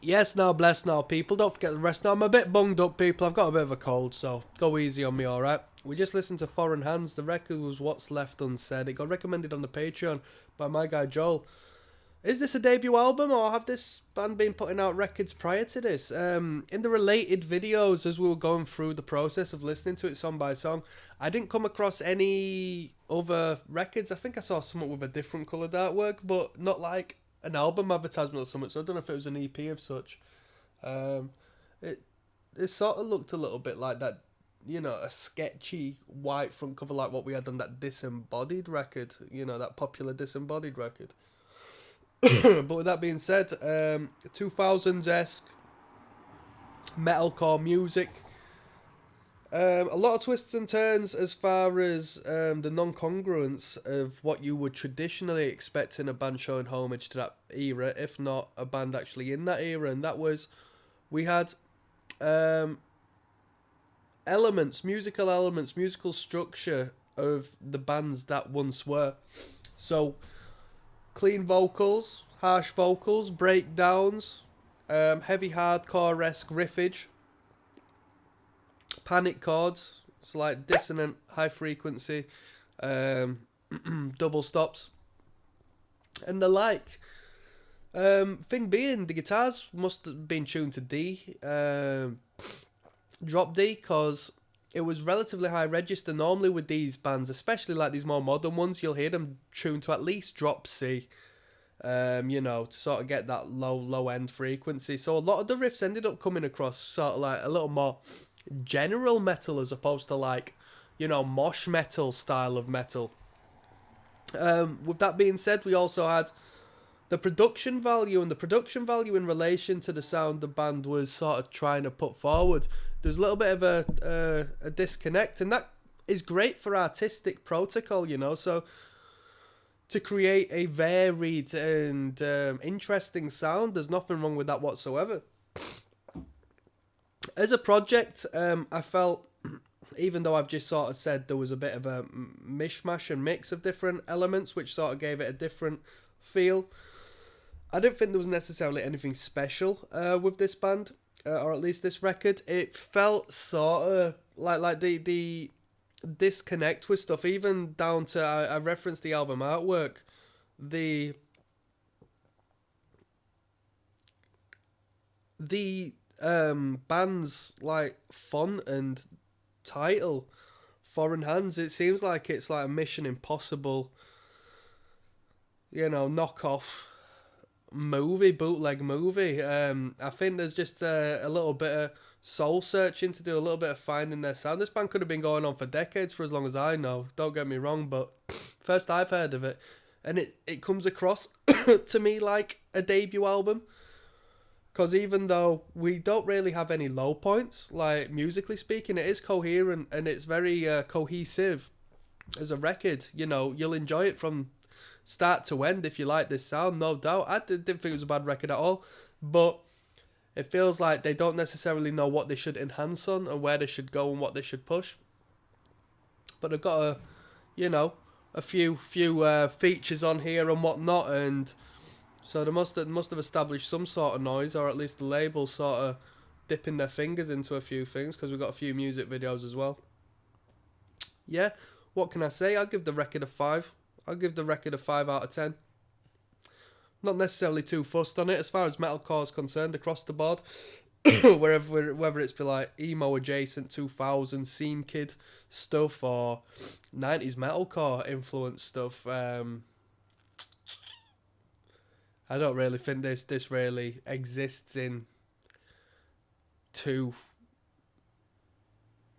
Yes, now, bless now, people. Don't forget the rest now. I'm a bit bunged up, people. I've got a bit of a cold, so go easy on me, alright? We just listened to Foreign Hands. The record was What's Left Unsaid. It got recommended on the Patreon by my guy Joel. Is this a debut album, or have this band been putting out records prior to this? In the related videos, as we were going through the process of listening to it song by song, I didn't come across any other records. I think I saw something with a different coloured artwork, but not like an album advertisement or something, so I don't know if it was an EP of such. Um, it it sort of looked a little bit like that, a sketchy white front cover like what we had on that Disembodied record, that popular Disembodied record. But with that being said, 2000s-esque metalcore music. A lot of twists and turns as far as the non-congruence of what you would traditionally expect in a band showing homage to that era, if not a band actually in that era. And that was, we had musical elements, musical structure of the bands that once were. So, clean vocals, harsh vocals, breakdowns, heavy hardcore-esque riffage, panic chords, slight dissonant, high frequency, double stops, and the like. Thing being, the guitars must have been tuned to D, drop D, because it was relatively high register. Normally with these bands, especially like these more modern ones, you'll hear them tuned to at least drop C, to sort of get that low end frequency. So a lot of the riffs ended up coming across sort of like a little more general metal as opposed to like, mosh metal style of metal. With that being said, we also had the production value, and the production value in relation to the sound the band was sort of trying to put forward. There's a little bit of a disconnect, and that is great for artistic protocol, so to create a varied and interesting sound, there's nothing wrong with that whatsoever. As a project, I felt, even though I've just sort of said there was a bit of a mishmash and mix of different elements, which sort of gave it a different feel, I didn't think there was necessarily anything special with this band, or at least this record. It felt sort of like the disconnect with stuff, even down to, I referenced the album artwork, the band's like font and title, Foreign Hands, it seems like it's like a Mission Impossible, knockoff bootleg movie. I think there's just a little bit of soul searching to do, a little bit of finding their sound. This band could have been going on for decades for as long as I know, don't get me wrong, but first I've heard of it, and it comes across to me like a debut album. Because even though we don't really have any low points, like musically speaking, it is coherent and it's very cohesive as a record. You'll enjoy it from start to end if you like this sound, no doubt. I didn't think it was a bad record at all, but it feels like they don't necessarily know what they should enhance on and where they should go and what they should push. But they've got a few features on here and whatnot, and so they must have established some sort of noise, or at least the label sort of dipping their fingers into a few things, because we've got a few music videos as well. Yeah, what can I say? I'll give the record a 5. I'll give the record a 5 out of 10. Not necessarily too fussed on it as far as metalcore is concerned across the board. Whether it's be like emo adjacent 2000 scene kid stuff or 90s metalcore influence stuff. I don't really think this really exists in too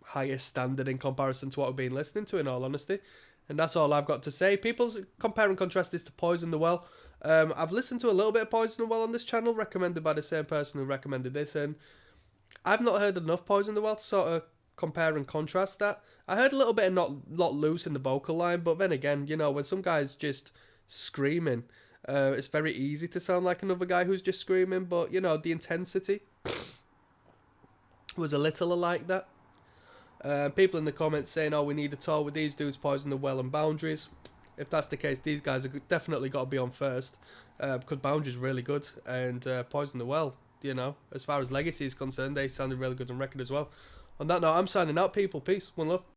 high a standard in comparison to what I've been listening to, in all honesty. And that's all I've got to say. People's compare and contrast this to Poison the Well. I've listened to a little bit of Poison the Well on this channel, recommended by the same person who recommended this, and I've not heard enough Poison the Well to sort of compare and contrast that. I heard a little bit of not loose in the vocal line, but then again, when some guy's just screaming, it's very easy to sound like another guy who's just screaming, but the intensity was a little like that. People in the comments saying, we need a tour with these dudes, Poison the Well and Boundaries. If that's the case, these guys have definitely got to be on first, because Boundaries is really good, and Poison the Well, you know, as far as legacy is concerned, they sounded really good on record as well. On that note, I'm signing out, people. Peace. One love.